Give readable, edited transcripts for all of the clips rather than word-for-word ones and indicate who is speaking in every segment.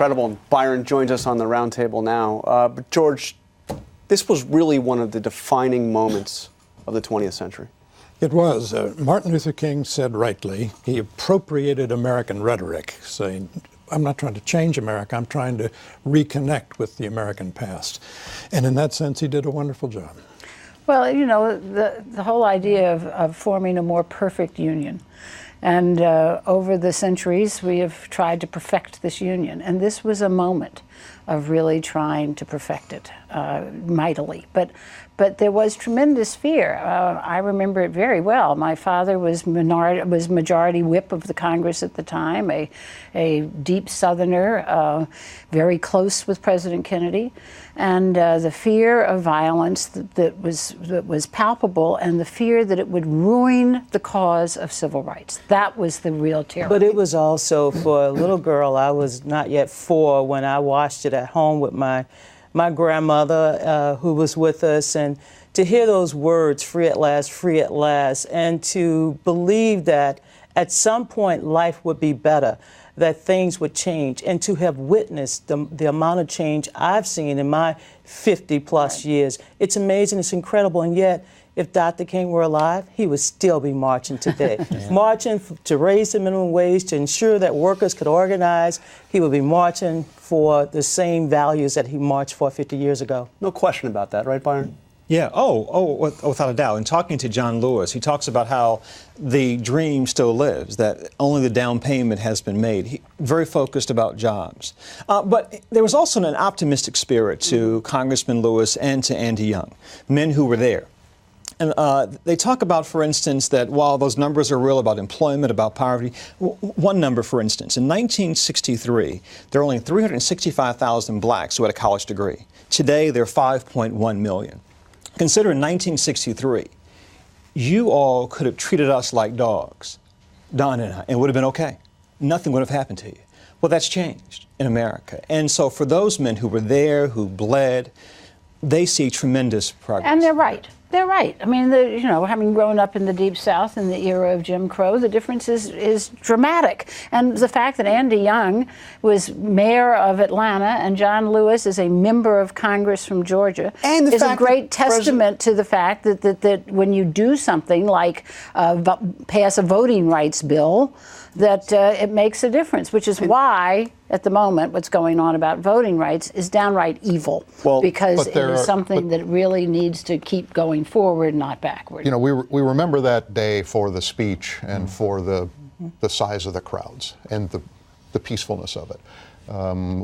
Speaker 1: incredible. And Byron joins us on the roundtable now. But George, this was really one of the defining moments of the 20th century.
Speaker 2: It was. Martin Luther King said rightly, he appropriated American rhetoric, saying, I'm not trying to change America, I'm trying to reconnect with the American past. And in that sense, he did a wonderful job.
Speaker 3: Well, you know, the whole idea of forming a more perfect union. And over the centuries, we have tried to perfect this union. And this was a moment of really trying to perfect it mightily. But there was tremendous fear. I remember it very well. My father was majority whip of the Congress at the time, a deep Southerner, very close with President Kennedy, and the fear of violence that was palpable, and the fear that it would ruin the cause of civil rights. That was the real terror.
Speaker 4: But it was also, for a little girl, I was not yet 4 when I watched it at home with my grandmother, who was with us, and to hear those words, free at last, and to believe that at some point life would be better, that things would change, and to have witnessed the amount of change I've seen in my 50-plus years. It's amazing, it's incredible, and yet, if Dr. King were alive, he would still be marching today. Marching to raise the minimum wage, to ensure that workers could organize. He would be marching for the same values that he marched for 50 years ago.
Speaker 1: No question about that, right, Byron?
Speaker 5: Yeah, without a doubt. In talking to John Lewis, he talks about how the dream still lives, that only the down payment has been made. He very focused about jobs. But there was also an optimistic spirit to Congressman Lewis and to Andy Young, men who were there. And they talk about, for instance, that while those numbers are real about employment, about poverty, one number, for instance, in 1963, there were only 365,000 blacks who had a college degree. Today, there are 5.1 million. Consider in 1963, you all could have treated us like dogs, Don and I, and it would have been okay. Nothing would have happened to you. Well, that's changed in America. And so for those men who were there, who bled, they see tremendous progress.
Speaker 3: And they're right. They're right. I mean, you know, having grown up in the Deep South in the era of Jim Crow, the difference is dramatic. And the fact that Andy Young was mayor of Atlanta and John Lewis is a member of Congress from Georgia is a great testament to the fact that when you do something like pass a voting rights bill, that it makes a difference, which is why, at the moment, what's going on about voting rights is downright evil, because it is something that really needs to keep going forward, not backward.
Speaker 6: You know, we remember that day for the speech and for the size of the crowds and the peacefulness of it.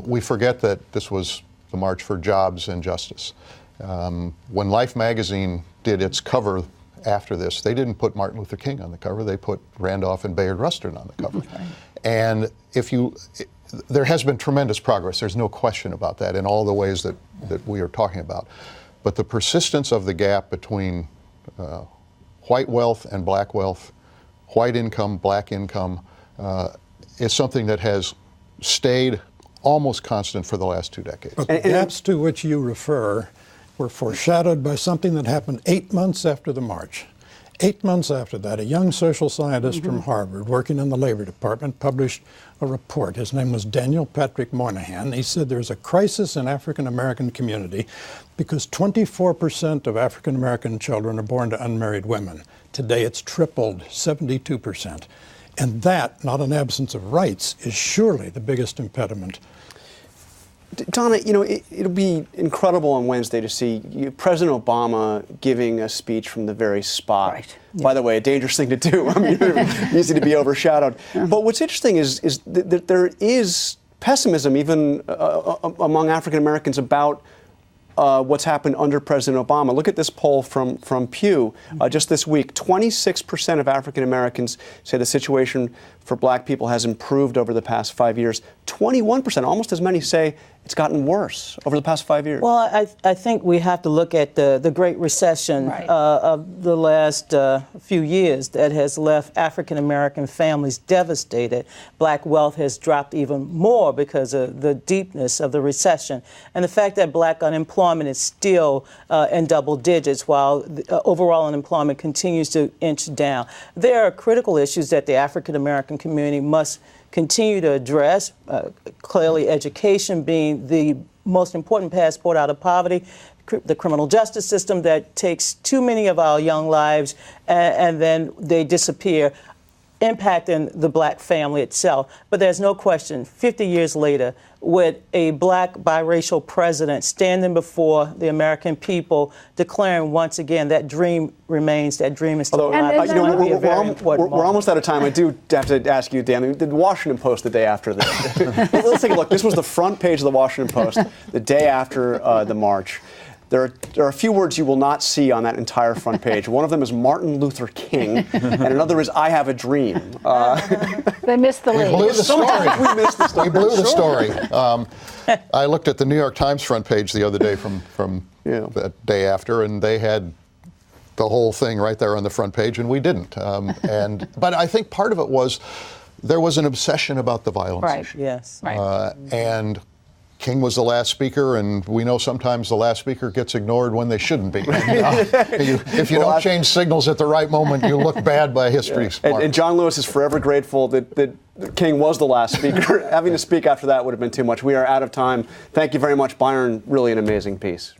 Speaker 6: We forget that this was the March for Jobs and Justice. When Life magazine did its cover after this, they didn't put Martin Luther King on the cover, they put Randolph and Bayard Rustin on the cover. And there has been tremendous progress, there's no question about that, in all the ways that we are talking about. But the persistence of the gap between white wealth and black wealth, white income, black income, is something that has stayed almost constant for the last 2 decades.
Speaker 2: But the gaps to which you refer were foreshadowed by something that happened 8 months after the march. 8 months after that, a young social scientist from Harvard working in the Labor Department published a report. His name was Daniel Patrick Moynihan. He said there's a crisis in African-American community because 24% of African-American children are born to unmarried women. Today it's tripled, 72%. And that, not an absence of rights, is surely the biggest impediment.
Speaker 1: Donna, you know, it'll be incredible on Wednesday to see President Obama giving a speech from the very spot. Right. By the way, a dangerous thing to do. I mean, easy to be overshadowed. But what's interesting is that there is pessimism even among African Americans about what's happened under President Obama. Look at this poll from Pew just this week. 26% of African Americans say the situation for black people has improved over the past 5 years. 21%, almost as many, say it's gotten worse over the past 5 years.
Speaker 4: Well, I think we have to look at the Great Recession of the last few years that has left African-American families devastated. Black wealth has dropped even more because of the deepness of the recession. And the fact that black unemployment is still in double digits while overall unemployment continues to inch down. There are critical issues that the African-American community must continue to address. clearly education being the most important passport out of poverty, the criminal justice system that takes too many of our young lives and then they disappear, impacting the black family itself. But there's no question, 50 years later, with a black biracial president standing before the American people, declaring once again that dream remains, that dream is still alive.
Speaker 1: We're almost out of time. I do have to ask you, Dan, the Washington Post the day after this. Let's take a look. This was the front page of the Washington Post the day after the march. There are a few words you will not see on that entire front page. One of them is Martin Luther King, and another is I have a dream.
Speaker 3: They missed the lead.
Speaker 6: We blew the story.
Speaker 1: We missed the story.
Speaker 6: We blew the story. I looked at the New York Times front page the other day from that day after, and they had the whole thing right there on the front page, and we didn't. But I think part of it was there was an obsession about the violence issue.
Speaker 4: Yes.
Speaker 6: And King was the last speaker, and we know sometimes the last speaker gets ignored when they shouldn't be. And, if you don't change signals at the right moment, you look bad by history's mark.
Speaker 1: And John Lewis is forever grateful that King was the last speaker. Having to speak after that would have been too much. We are out of time. Thank you very much, Byron. Really an amazing piece.